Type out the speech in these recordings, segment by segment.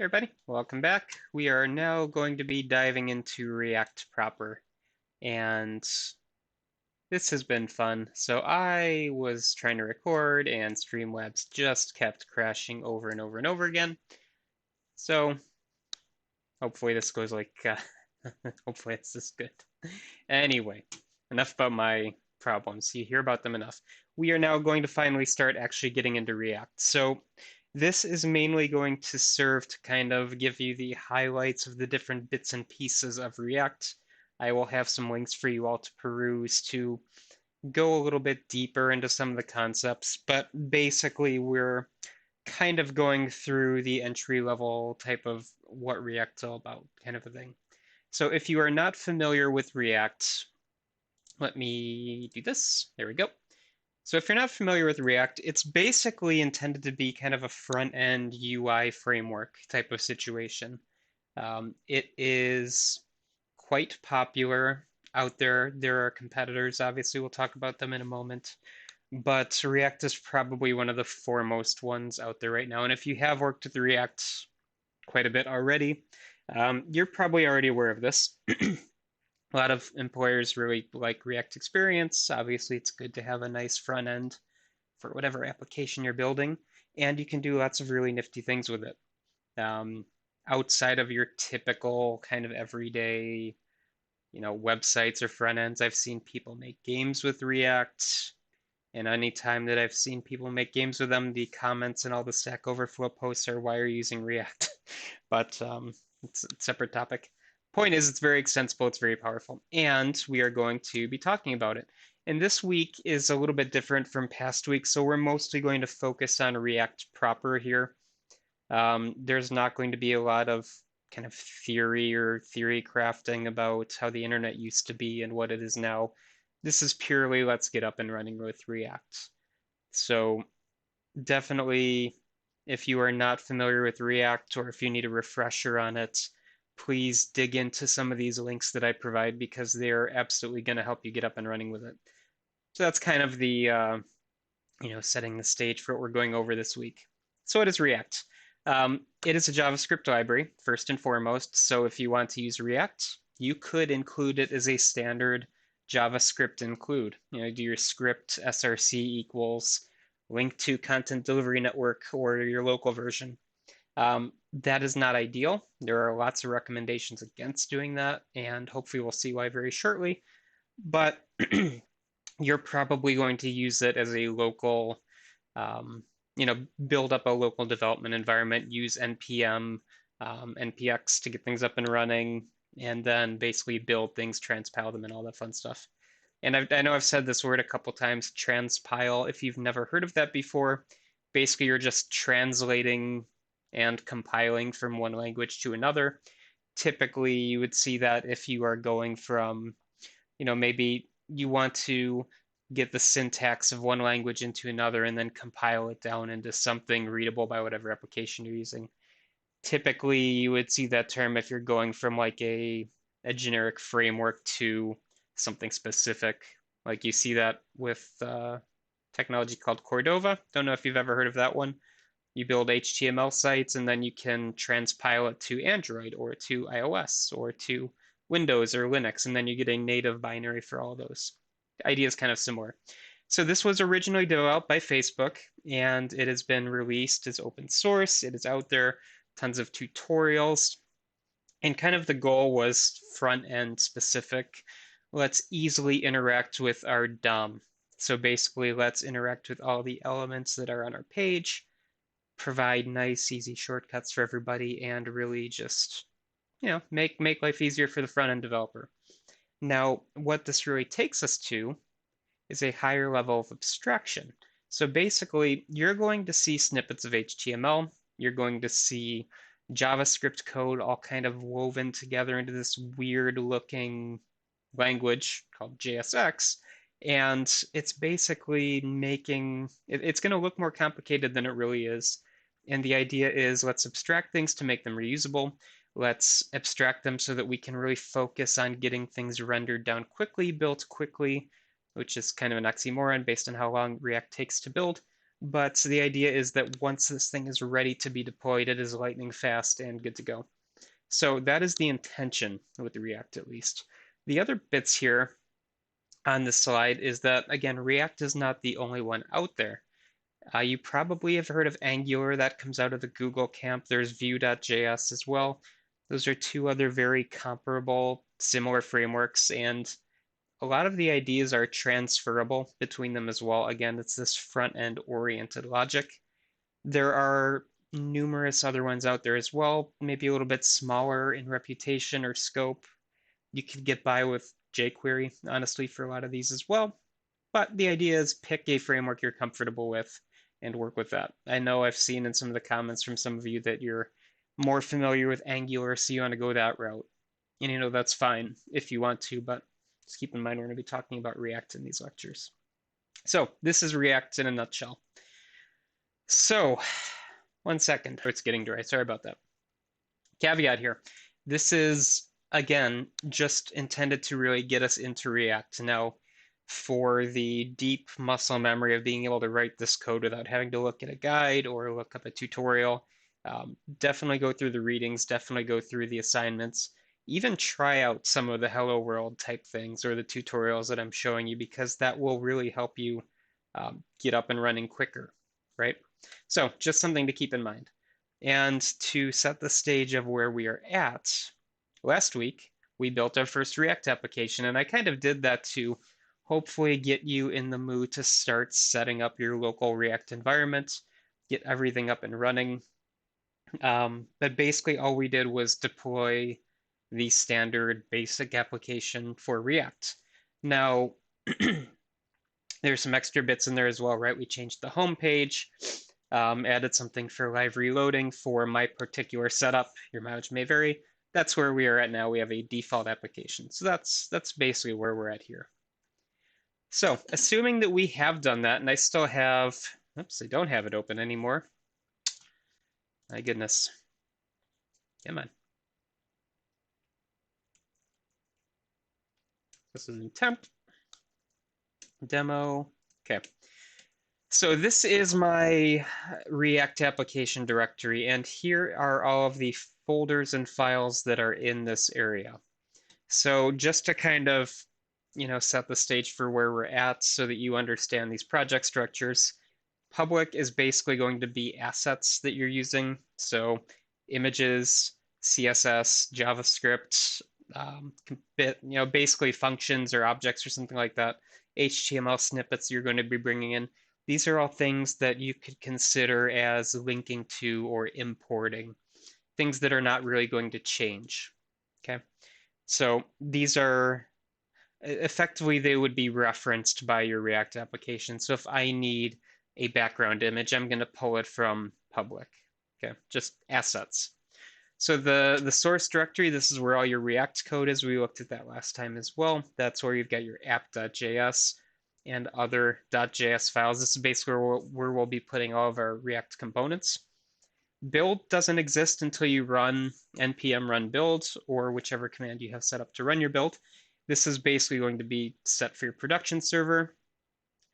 Hey everybody, welcome back. We are now going to be diving into React proper, and this has been fun. So I was trying to record, and Streamlabs just kept crashing over and over and over again. So hopefully this goes like, hopefully it's this good. Anyway, enough about my problems. You hear about them enough. We are now going to finally start actually getting into React. So this is mainly going to serve to kind of give you the highlights of the different bits and pieces of React. I will have some links for you all to peruse to go a little bit deeper into some of the concepts, but basically we're kind of going through the entry level type of what React's all about kind of a thing. So if you are not familiar with React, let me do this. There we go. So if you're not familiar with React, it's basically intended to be kind of a front-end UI framework type of situation. It is quite popular out there. There are competitors, obviously, we'll talk about them in a moment. But React is probably one of the foremost ones out there right now. And if you have worked with React quite a bit already, you're probably already aware of this. A lot of employers really like React Experience. Obviously, it's good to have a nice front end for whatever application you're building, and you can do lots of really nifty things with it. Um, Outside of your typical kind of everyday, websites or front ends, I've seen people make games with React. And any time that I've seen people make games with them, the comments and all the Stack Overflow posts are, why are you using React? But it's a separate topic. Point is, it's very extensible, it's very powerful, and we are going to be talking about it. And this week is a little bit different from past weeks, so we're mostly going to focus on React proper here. There's not going to be a lot of kind of theory or theory crafting about how the internet used to be and what it is now. This is purely let's get up and running with React. So definitely, if you are not familiar with React or if you need a refresher on it, please dig into some of these links that I provide because they're absolutely going to help you get up and running with it. So that's kind of the, setting the stage for what we're going over this week. So what is React? It is a JavaScript library, first and foremost. So if you want to use React, you could include it as a standard JavaScript include. Do your script src equals link to content delivery network or your local version. That is not ideal. There are lots of recommendations against doing that, and hopefully we'll see why very shortly. But you're probably going to use it as a local, build up a local development environment, use NPM, NPX to get things up and running, and then basically build things, transpile them, and all that fun stuff. And I know I've said this word a couple times, transpile. If you've never heard of that before, basically you're just translating and compiling from one language to another. Typically, you would see that if you are going from, maybe you want to get the syntax of one language into another and then compile it down into something readable by whatever application you're using. Typically, you would see that term if you're going from like a generic framework to something specific. Like you see that with technology called Cordova. Don't know if you've ever heard of that one. You build HTML sites and then you can transpile it to Android or to iOS or to Windows or Linux, and then you get a native binary for all of those. The idea is kind of similar. So this was originally developed by Facebook, and it has been released as open source. It is out there, tons of tutorials, and kind of the goal was front end specific. Let's easily interact with our DOM. So basically, let's interact with all the elements that are on our page, provide nice, easy shortcuts for everybody, and really just, make life easier for the front end developer. Now, what this really takes us to is a higher level of abstraction. So basically, you're going to see snippets of HTML, you're going to see JavaScript code all kind of woven together into this weird looking language called JSX. And it's basically it's going to look more complicated than it really is. And the idea is let's abstract things to make them reusable. Let's abstract them so that we can really focus on getting things rendered down quickly, built quickly, which is kind of an oxymoron based on how long React takes to build. but the idea is that once this thing is ready to be deployed, it is lightning fast and good to go. So that is the intention with the React, at least. The other bits here on this slide is that, again, React is not the only one out there. You probably have heard of Angular. That comes out of the Google camp. There's Vue.js as well. Those are two other very comparable, similar frameworks, and a lot of the ideas are transferable between them as well. Again, it's this front-end oriented logic. There are numerous other ones out there as well, maybe a little bit smaller in reputation or scope. You could get by with jQuery, honestly, for a lot of these as well. But the idea is pick a framework you're comfortable with and work with that. I know I've seen in some of the comments from some of you that you're more familiar with Angular, so you want to go that route. And that's fine if you want to, but just keep in mind we're going to be talking about React in these lectures. So this is React in a nutshell. So 1 second, it's getting dry. Sorry about that. Caveat here. This is, again, just intended to really get us into React. Now, for the deep muscle memory of being able to write this code without having to look at a guide or look up a tutorial, definitely go through the readings, definitely go through the assignments, even try out some of the Hello World type things or the tutorials that I'm showing you, because that will really help you get up and running quicker, right? So just something to keep in mind. And to set the stage of where we are at, last week we built our first React application, and I kind of did that to hopefully get you in the mood to start setting up your local React environment, get everything up and running. But basically all we did was deploy the standard basic application for React. Now, there's some extra bits in there as well, right? We changed the home page, added something for live reloading for my particular setup. Your mileage may vary. That's where we are at now. We have a default application. So that's basically where we're at here. So assuming that we have done that, and I still have, oops, I don't have it open anymore. My goodness. Come on. This is in temp, demo. Okay. So this is my React application directory, and here are all of the folders and files that are in this area. So just to kind of, set the stage for where we're at so that you understand these project structures, public is basically going to be assets that you're using. So images, CSS, JavaScript, basically functions or objects or something like that, HTML snippets you're going to be bringing in. These are all things that you could consider as linking to or importing, things that are not really going to change. Okay, so these are effectively, they would be referenced by your React application. So if I need a background image, I'm going to pull it from public. Okay, just assets. So the source directory, this is where all your React code is. We looked at that last time as well. That's where you've got your app.js and other .js files. This is basically where we'll be putting all of our React components. Build doesn't exist until you run npm run build or whichever command you have set up to run your build. This is basically going to be set for your production server.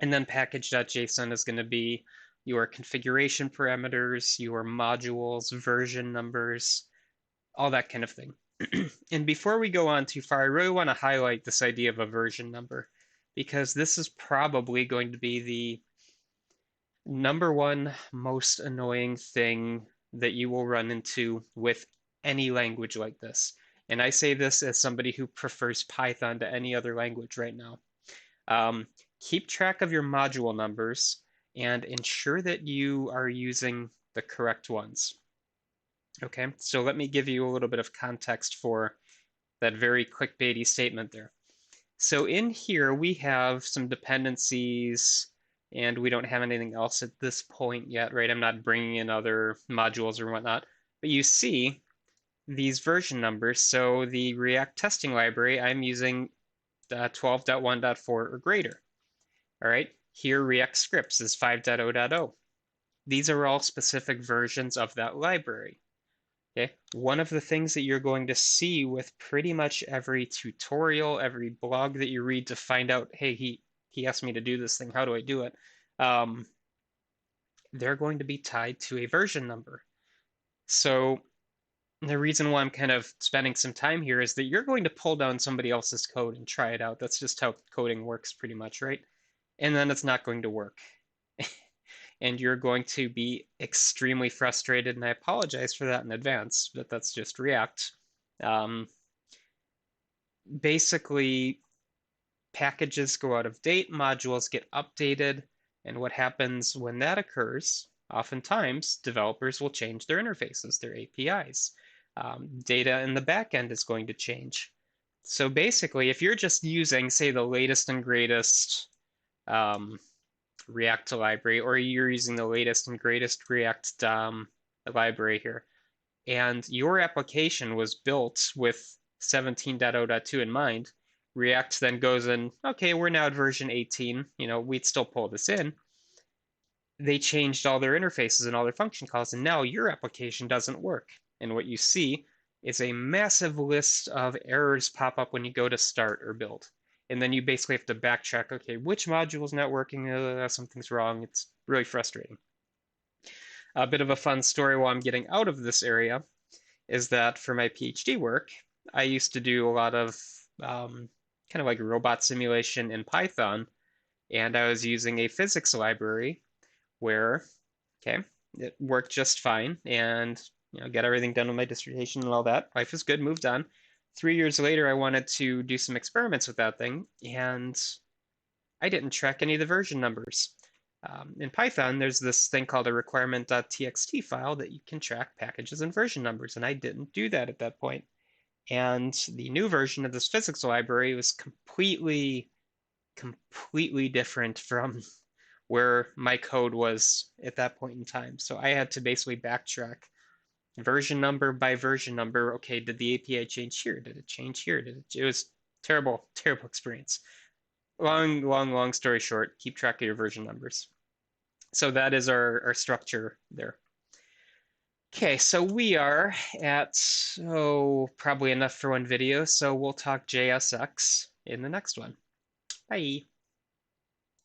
And then package.json is going to be your configuration parameters, your modules, version numbers, all that kind of thing. And before we go on too far, I really want to highlight this idea of a version number, because this is probably going to be the number one most annoying thing that you will run into with any language like this. And I say this as somebody who prefers Python to any other language right now. Keep track of your module numbers and ensure that you are using the correct ones. Okay, so let me give you a little bit of context for that very clickbaity statement there. So in here, we have some dependencies, and we don't have anything else at this point yet, right? I'm not bringing in other modules or whatnot, but you see these version numbers. So the React testing library, I'm using 12.1.4 or greater. All right, here React scripts is 5.0.0. These are all specific versions of that library. Okay, one of the things that you're going to see with pretty much every tutorial, every blog that you read to find out, hey, he asked me to do this thing, how do I do it? they're going to be tied to a version number. So the reason why I'm kind of spending some time here is that you're going to pull down somebody else's code and try it out. That's just how coding works pretty much, right? And then it's not going to work. And you're going to be extremely frustrated, and I apologize for that in advance, but that's just React. Um, Basically, packages go out of date, modules get updated, and what happens when that occurs? Oftentimes, developers will change their interfaces, their APIs. Data in the backend is going to change. So basically, if you're just using, say, the latest and greatest um, React library, or you're using the latest and greatest React library here, and your application was built with 17.0.2 in mind, React then goes in, okay, we're now at version 18, we'd still pull this in. They changed all their interfaces and all their function calls, and now your application doesn't work. And what you see is a massive list of errors pop up when you go to start or build. And then you basically have to backtrack, okay, which module is not working? Something's wrong. It's really frustrating. A bit of a fun story while I'm getting out of this area is that for my PhD work, I used to do a lot of kind of like robot simulation in Python, and I was using a physics library where, okay, it worked just fine, and got everything done with my dissertation and all that. Life is good, moved on. 3 years later, I wanted to do some experiments with that thing, and I didn't track any of the version numbers. In Python, there's this thing called a requirement.txt file that you can track packages and version numbers, and I didn't do that at that point. And the new version of this physics library was completely different from where my code was at that point in time. So I had to basically backtrack version number by version number. Okay, did the API change here? Did it change here? It was terrible, terrible experience. Long story short, keep track of your version numbers. So that is our structure there. Okay, so we are at, probably enough for one video, so we'll talk JSX in the next one. Bye.